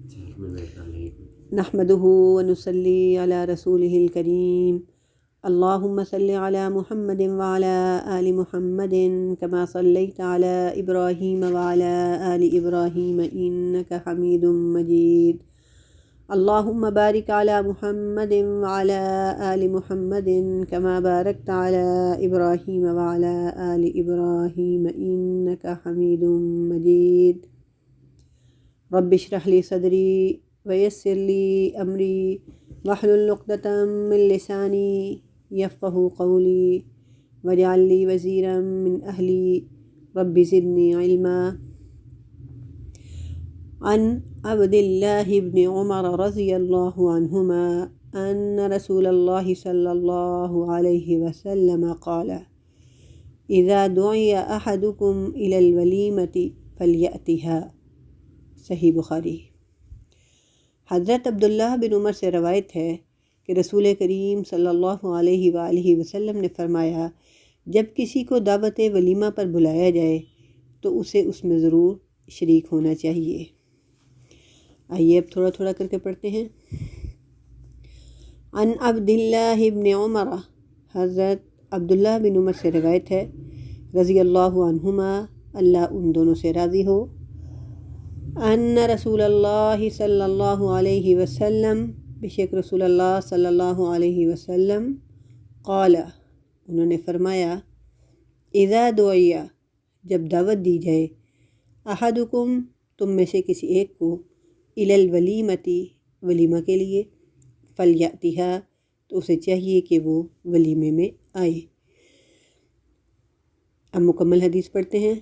نحمده ونصلي على رسوله الكريم اللهم صل على محمد وعلى آل محمد كما صليت على إبراهيم وعلى آل إبراهيم إنك حميد مجيد اللهم بارك على محمد وعلى آل محمد كما باركت على إبراهيم وعلى آل إبراهيم إنك حميد مجيد رب اشرح لي صدري ويسر لي أمري واحلل عقدة من لساني يفقهوا قولي واجعل لي وزيرا من أهلي رب زدني علما. عن عبد الله بن عمر رضي الله عنهما أن رسول الله صلى الله عليه وسلم قال إذا دعي أحدكم إلى الوليمة فليأتها. صحیح بخاری۔ حضرت عبداللہ بن عمر سے روایت ہے کہ رسول کریم صلی اللہ علیہ وآلہ وسلم نے فرمایا، جب کسی کو دعوت ولیمہ پر بلایا جائے تو اسے اس میں ضرور شریک ہونا چاہیے۔ آئیے اب تھوڑا تھوڑا کر کے پڑھتے ہیں۔ عن عبداللہ بن عمر، حضرت عبداللہ بن عمر سے روایت ہے رضی اللہ عنہما، اللہ ان دونوں سے راضی ہو، ان رسول اللہ صلی اللہ علیہ وسلم، بے شک رسول اللہ صلی اللہ علیہ وسلم، قال، انہوں نے فرمایا، اذا دعی، جب دعوت دی جائے، احدکم، تم میں سے کسی ایک کو، الی الولیمتی، ولیمہ کے لیے، فلیأتیہا، تو اسے چاہیے کہ وہ ولیمے میں آئے۔ اب مکمل حدیث پڑھتے ہیں۔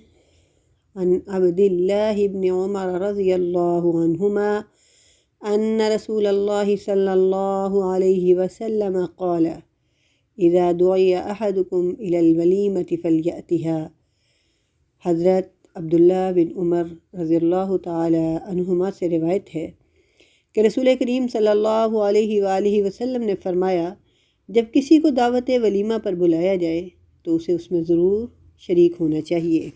عن عبد الله بن عمر رضي الله عنهما أن رسول الله صلى الله عليه وسلم قال إذا دعي أحدكم إلى الوليمة فليأتها۔ حضرت عبداللہ بن عمر رضی اللہ تعالی عنہما سے روایت ہے کہ رسول کریم صلی اللہ علیہ وآلہ وسلم نے فرمایا، جب کسی کو دعوت ولیمہ پر بلایا جائے تو اسے اس میں ضرور شریک ہونا چاہیے۔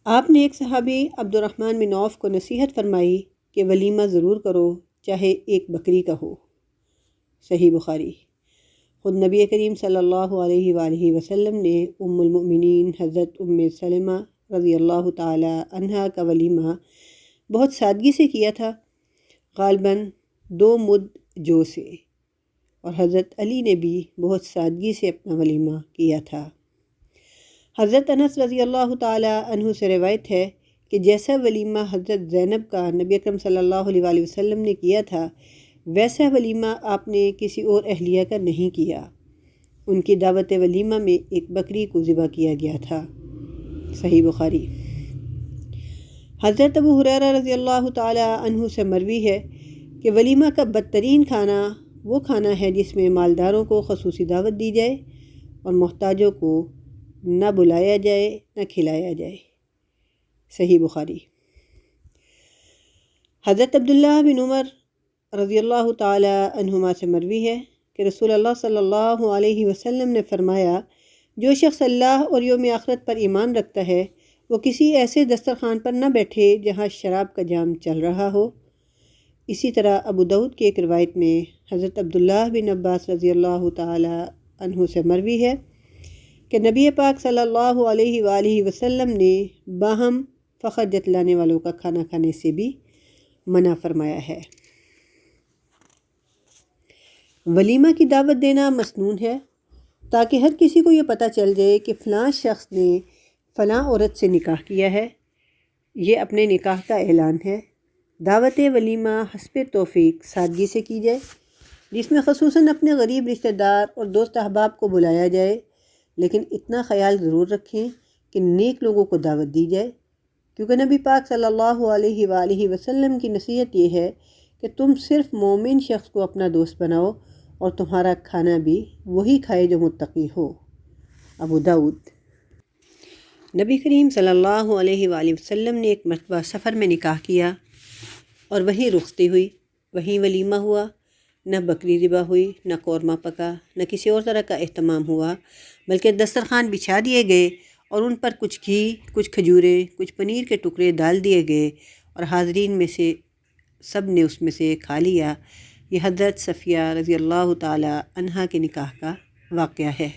آپ نے ایک صحابی عبد الرحمن بن عوف کو نصیحت فرمائی کہ ولیمہ ضرور کرو، چاہے ایک بکری کا ہو۔ صحیح بخاری۔ خود نبی کریم صلی اللہ علیہ وآلہ وسلم نے ام المؤمنین حضرت ام سلمہ رضی اللہ تعالی عنہا کا ولیمہ بہت سادگی سے کیا تھا، غالباً 2 مد جو سے، اور حضرت علی نے بھی بہت سادگی سے اپنا ولیمہ کیا تھا۔ حضرت انس رضی اللہ تعالی عنہ سے روایت ہے کہ جیسا ولیمہ حضرت زینب کا نبی اکرم صلی اللہ علیہ وآلہ وسلم نے کیا تھا، ویسا ولیمہ آپ نے کسی اور اہلیہ کا نہیں کیا۔ ان کی دعوت ولیمہ میں ایک بکری کو ذبح کیا گیا تھا۔ صحیح بخاری۔ حضرت ابو ہریرہ رضی اللہ تعالی عنہ سے مروی ہے کہ ولیمہ کا بدترین کھانا وہ کھانا ہے جس میں مالداروں کو خصوصی دعوت دی جائے اور محتاجوں کو نہ بلایا جائے نہ کھلایا جائے۔ صحیح بخاری۔ حضرت عبداللہ بن عمر رضی اللہ تعالی عنہما سے مروی ہے کہ رسول اللہ صلی اللہ علیہ وسلم نے فرمایا، جو شخص اللہ اور یوم آخرت پر ایمان رکھتا ہے وہ کسی ایسے دسترخوان پر نہ بیٹھے جہاں شراب کا جام چل رہا ہو۔ اسی طرح ابو داؤد کی ایک روایت میں حضرت عبداللہ بن عباس رضی اللہ تعالی عنہ سے مروی ہے کہ نبی پاک صلی اللہ علیہ وآلہ وسلم نے باہم فخر جتلانے والوں کا کھانا کھانے سے بھی منع فرمایا ہے۔ ولیمہ کی دعوت دینا مسنون ہے تاکہ ہر کسی کو یہ پتہ چل جائے کہ فلاں شخص نے فلاں عورت سے نکاح کیا ہے، یہ اپنے نکاح کا اعلان ہے۔ دعوت ولیمہ حسب توفیق سادگی سے کی جائے، جس میں خصوصاً اپنے غریب رشتہ دار اور دوست احباب کو بلایا جائے، لیکن اتنا خیال ضرور رکھیں کہ نیک لوگوں کو دعوت دی جائے، کیونکہ نبی پاک صلی اللہ علیہ وآلہ وسلم کی نصیحت یہ ہے کہ تم صرف مومن شخص کو اپنا دوست بناؤ اور تمہارا کھانا بھی وہی کھائے جو متقی ہو۔ ابو داؤد۔ نبی کریم صلی اللہ علیہ وآلہ وسلم نے ایک مرتبہ سفر میں نکاح کیا اور وہیں رخصتی ہوئی، وہیں ولیمہ ہوا، نہ بکری ذبح ہوئی، نہ قورمہ پکا، نہ کسی اور طرح کا اہتمام ہوا، بلکہ دسترخوان بچھا دیے گئے اور ان پر کچھ گھی، کچھ کھجوریں، کچھ پنیر کے ٹکڑے ڈال دیے گئے اور حاضرین میں سے سب نے اس میں سے کھا لیا۔ یہ حضرت صفیہ رضی اللہ تعالی عنہا کے نکاح کا واقعہ ہے۔